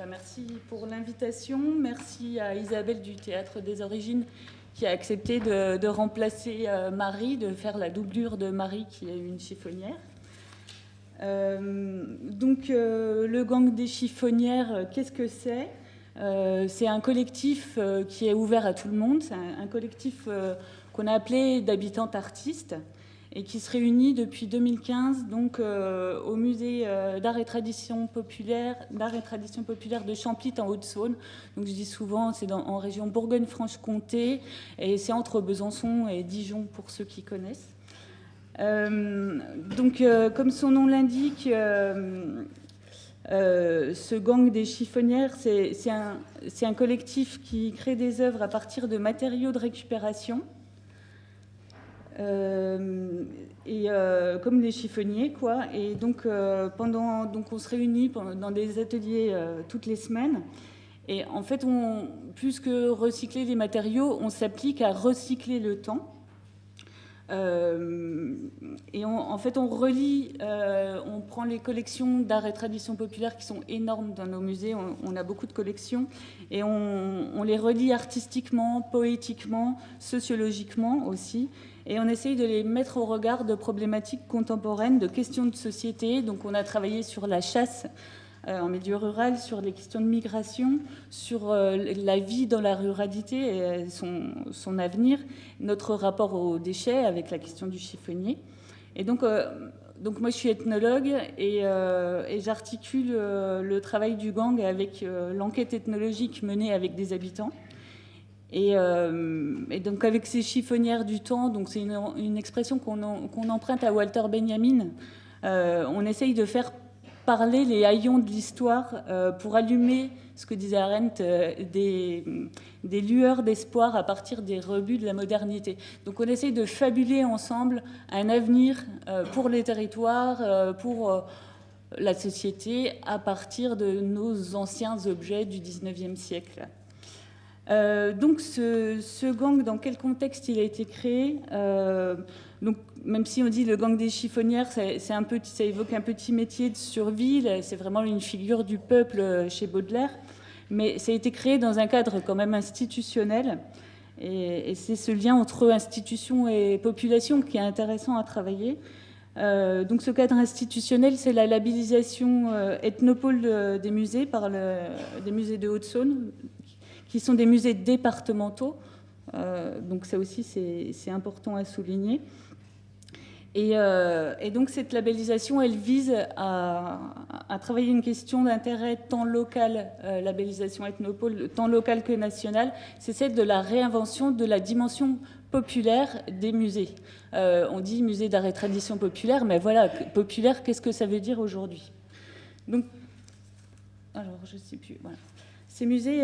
Merci pour l'invitation. Merci à Isabelle du Théâtre des Origines qui a accepté de remplacer Marie, de faire la doublure de Marie qui est une chiffonnière. Le gang des chiffonnières, qu'est-ce que c'est ? C'est un collectif qui est ouvert à tout le monde. C'est un collectif qu'on a appelé d'habitantes artistes et qui se réunit depuis 2015 donc, au musée d'art et tradition populaire de Champlit en Haute-Saône. Donc je dis souvent, c'est en région Bourgogne-Franche-Comté et c'est entre Besançon et Dijon pour ceux qui connaissent. Comme son nom l'indique, ce gang des chiffonnières, c'est un collectif qui crée des œuvres à partir de matériaux de récupération. Comme les chiffonniers, quoi. Et donc, on se réunit dans des ateliers toutes les semaines. Et en fait, plus que recycler les matériaux, on s'applique à recycler le temps. On relie, on prend les collections d'art et tradition populaire qui sont énormes dans nos musées, on a beaucoup de collections, et on les relie artistiquement, poétiquement, sociologiquement aussi, et on essaye de les mettre au regard de problématiques contemporaines, de questions de société. Donc on a travaillé sur la chasse en milieu rural, sur les questions de migration, sur la vie dans la ruralité et son avenir, notre rapport aux déchets avec la question du chiffonnier. Et donc moi je suis ethnologue et j'articule le travail du gang avec l'enquête ethnologique menée avec des habitants. Et donc avec ces chiffonnières du temps, donc c'est une expression qu'on emprunte à Walter Benjamin, on essaye de faire parler les haillons de l'histoire pour allumer, ce que disait Arendt, des lueurs d'espoir à partir des rebuts de la modernité. Donc on essaye de fabuler ensemble un avenir pour les territoires, pour la société, à partir de nos anciens objets du 19e siècle. Donc ce gang, dans quel contexte il a été créé ? Donc, même si on dit le gang des chiffonnières, ça évoque un petit métier de survie, c'est vraiment une figure du peuple chez Baudelaire, mais ça a été créé dans un cadre quand même institutionnel, et c'est ce lien entre institution et population qui est intéressant à travailler. Donc ce cadre institutionnel, c'est la labellisation ethnopôle des musées par des musées de Haute-Saône, qui sont des musées départementaux. Donc ça aussi, c'est important à souligner. Et donc cette labellisation, elle vise à travailler une question d'intérêt tant local, labellisation ethnopôle, tant local que national, c'est celle de la réinvention de la dimension populaire des musées. On dit musée d'art et tradition populaire, mais voilà, populaire, qu'est-ce que ça veut dire aujourd'hui ? Donc, alors je ne sais plus, voilà. Ces musées,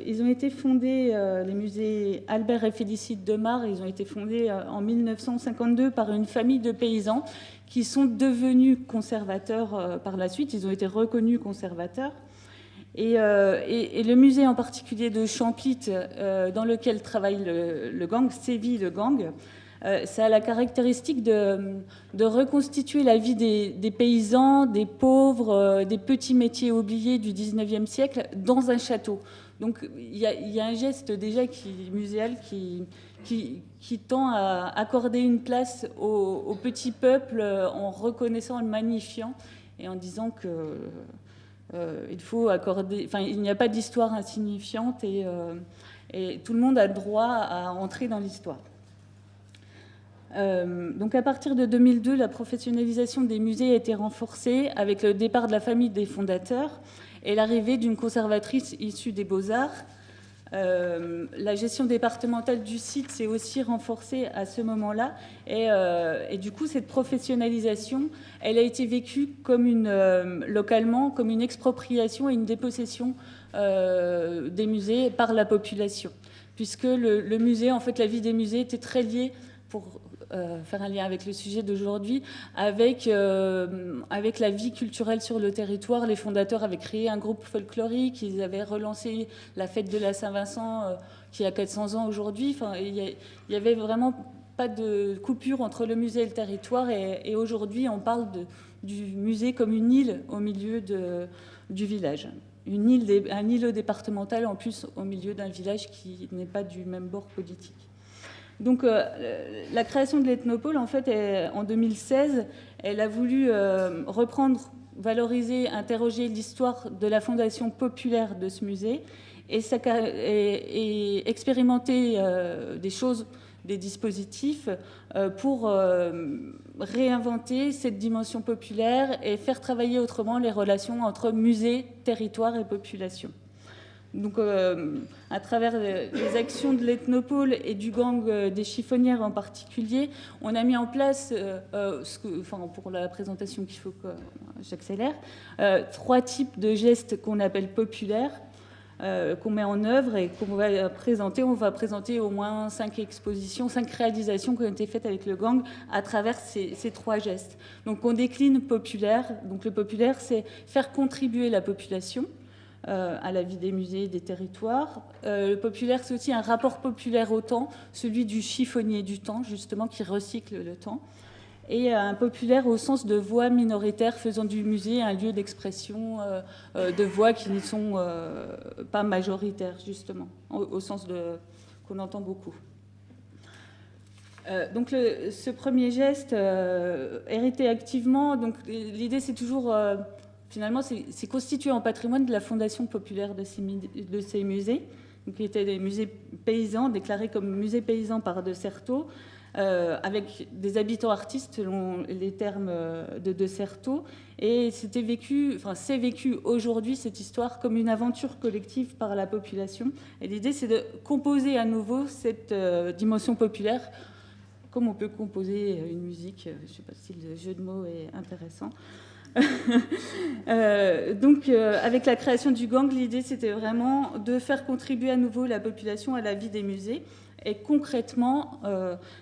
ils ont été fondés, les musées Albert et Félicite Demare, ils ont été fondés en 1952 par une famille de paysans qui sont devenus conservateurs par la suite. Ils ont été reconnus conservateurs. Et le musée en particulier de Champlit, dans lequel travaille le gang, sévit le gang, ça a la caractéristique de reconstituer la vie des paysans, des pauvres, des petits métiers oubliés du 19e siècle dans un château. Donc il y a un geste déjà muséal qui tend à accorder une place au petit peuple en reconnaissant, le magnifiant et en disant que il faut accorder, enfin il n'y a pas d'histoire insignifiante et tout le monde a le droit à entrer dans l'histoire. Donc à partir de 2002, la professionnalisation des musées a été renforcée avec le départ de la famille des fondateurs et l'arrivée d'une conservatrice issue des Beaux-Arts. La gestion départementale du site s'est aussi renforcée à ce moment-là et du coup cette professionnalisation, elle a été vécue comme localement comme une expropriation et une dépossession des musées par la population, puisque le musée, en fait la vie des musées était très liée, pour faire un lien avec le sujet d'aujourd'hui, avec la vie culturelle sur le territoire. Les fondateurs avaient créé un groupe folklorique, ils avaient relancé la fête de la Saint-Vincent qui a 400 ans aujourd'hui. Enfin, il y avait vraiment pas de coupure entre le musée et le territoire, et aujourd'hui on parle du musée comme une île au milieu du village. un îlot départemental en plus au milieu d'un village qui n'est pas du même bord politique. Donc la création de l'Ethnopole, en fait, en 2016, elle a voulu reprendre, valoriser, interroger l'histoire de la fondation populaire de ce musée et expérimenter des choses, des dispositifs pour réinventer cette dimension populaire et faire travailler autrement les relations entre musée, territoire et population. Donc, à travers les actions de l'Ethnopole et du gang des chiffonnières en particulier, on a mis en place, pour la présentation qu'il faut que j'accélère, 3 types de gestes qu'on appelle populaires, qu'on met en œuvre et qu'on va présenter. On va présenter au moins 5 expositions, 5 réalisations qui ont été faites avec le gang à travers ces 3 gestes. Donc, on décline populaire. Donc, le populaire, c'est faire contribuer la population à la vie des musées, des territoires. Le populaire, c'est aussi un rapport populaire au temps, celui du chiffonnier du temps, justement, qui recycle le temps. Et un populaire au sens de voix minoritaires faisant du musée un lieu d'expression de voix qui ne sont pas majoritaires, justement, au sens qu'on entend beaucoup. Donc ce premier geste, hérité activement, donc l'idée c'est toujours... Finalement, c'est constitué en patrimoine de la fondation populaire de ces musées, qui étaient des musées paysans, déclarés comme musées paysans par De Certeau, avec des habitants artistes selon les termes de Certeau. Et c'est vécu aujourd'hui, cette histoire, comme une aventure collective par la population. Et l'idée, c'est de composer à nouveau cette dimension populaire, comme on peut composer une musique. Je ne sais pas si le jeu de mots est intéressant. Donc, avec la création du gang, l'idée, c'était vraiment de faire contribuer à nouveau la population à la vie des musées. Et concrètement,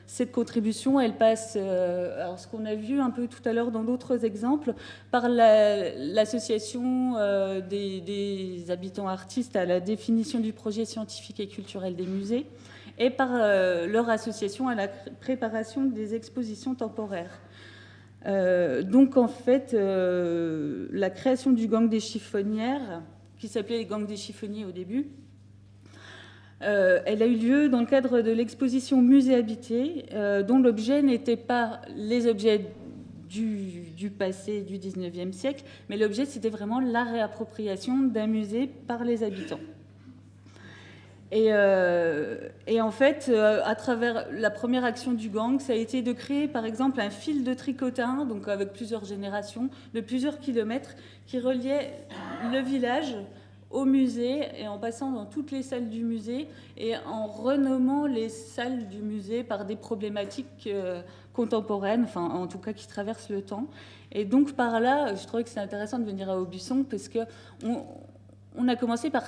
cette contribution, elle passe, alors ce qu'on a vu un peu tout à l'heure dans d'autres exemples, par l'association des habitants artistes à la définition du projet scientifique et culturel des musées, et par leur association à la préparation des expositions temporaires. Donc en fait, la création du gang des chiffonnières, qui s'appelait les gangs des chiffonniers au début, elle a eu lieu dans le cadre de l'exposition Musée habité, dont l'objet n'était pas les objets du passé du 19e siècle, mais l'objet c'était vraiment la réappropriation d'un musée par les habitants. Et en fait, à travers la première action du gang, ça a été de créer, par exemple, un fil de tricotin, donc avec plusieurs générations, de plusieurs kilomètres, qui reliait le village au musée, et en passant dans toutes les salles du musée, et en renommant les salles du musée par des problématiques contemporaines, enfin, en tout cas, qui traversent le temps. Et donc, par là, je trouvais que c'était intéressant de venir à Aubusson, parce qu'on a commencé par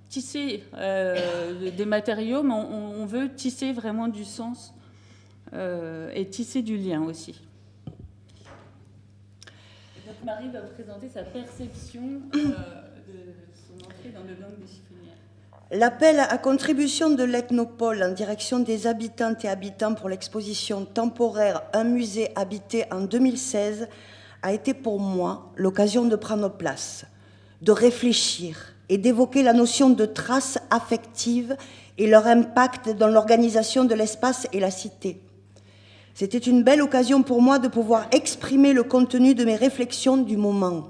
tisser des matériaux, mais on veut tisser vraiment du sens et tisser du lien aussi. Et donc Marie va présenter sa perception de son entrée dans le gang des chiffonnières. L'appel à contribution de l'Ethnopole en direction des habitantes et habitants pour l'exposition temporaire Un musée habité en 2016 a été pour moi l'occasion de prendre place, de réfléchir et d'évoquer la notion de traces affectives et leur impact dans l'organisation de l'espace et la cité. C'était une belle occasion pour moi de pouvoir exprimer le contenu de mes réflexions du moment.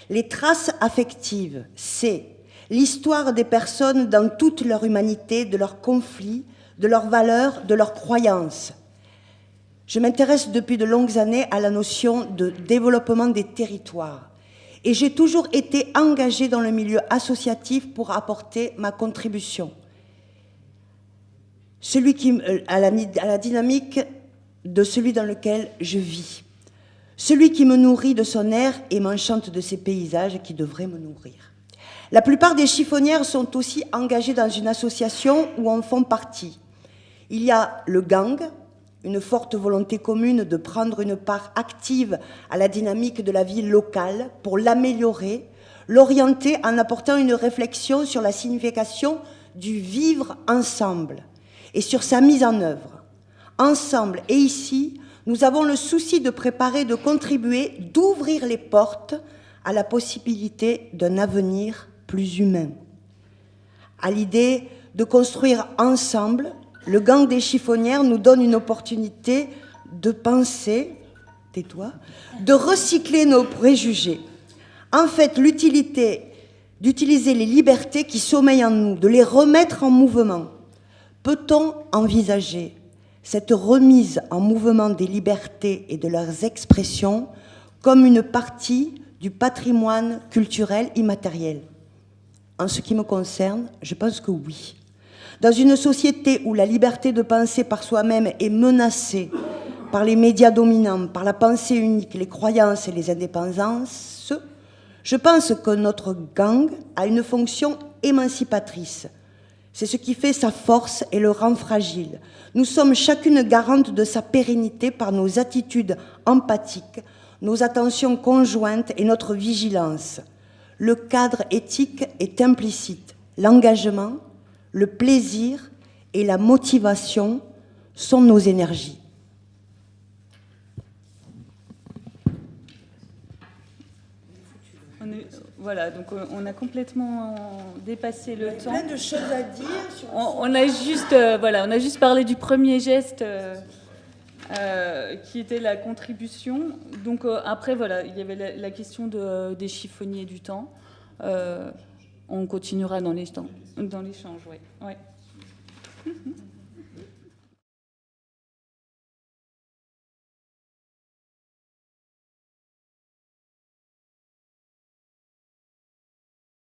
Les traces affectives, c'est l'histoire des personnes dans toute leur humanité, de leurs conflits, de leurs valeurs, de leurs croyances. Je m'intéresse depuis de longues années à la notion de développement des territoires. Et j'ai toujours été engagée dans le milieu associatif pour apporter ma contribution. À la dynamique de celui dans lequel je vis. Celui qui me nourrit de son air et m'enchante de ses paysages qui devraient me nourrir. La plupart des chiffonnières sont aussi engagées dans une association où en font partie. Il y a le gang, une forte volonté commune de prendre une part active à la dynamique de la vie locale pour l'améliorer, l'orienter en apportant une réflexion sur la signification du vivre ensemble et sur sa mise en œuvre. Ensemble et ici, nous avons le souci de préparer, de contribuer, d'ouvrir les portes à la possibilité d'un avenir plus humain. À l'idée de construire ensemble, le gang des chiffonnières nous donne une opportunité de penser, tais-toi, de recycler nos préjugés. En fait, l'utilité d'utiliser les libertés qui sommeillent en nous, de les remettre en mouvement. Peut-on envisager cette remise en mouvement des libertés et de leurs expressions comme une partie du patrimoine culturel immatériel? En ce qui me concerne, je pense que oui. Dans une société où la liberté de penser par soi-même est menacée par les médias dominants, par la pensée unique, les croyances et les indépendances, je pense que notre gang a une fonction émancipatrice. C'est ce qui fait sa force et le rend fragile. Nous sommes chacune garante de sa pérennité par nos attitudes empathiques, nos attentions conjointes et notre vigilance. Le cadre éthique est implicite. L'engagement, le plaisir et la motivation sont nos énergies. Voilà, donc on a complètement dépassé le temps. Plein de choses à dire. On a juste parlé du premier geste qui était la contribution. Donc après, voilà, il y avait la question des chiffonniers du temps. On continuera dans l'échange, oui. Ouais.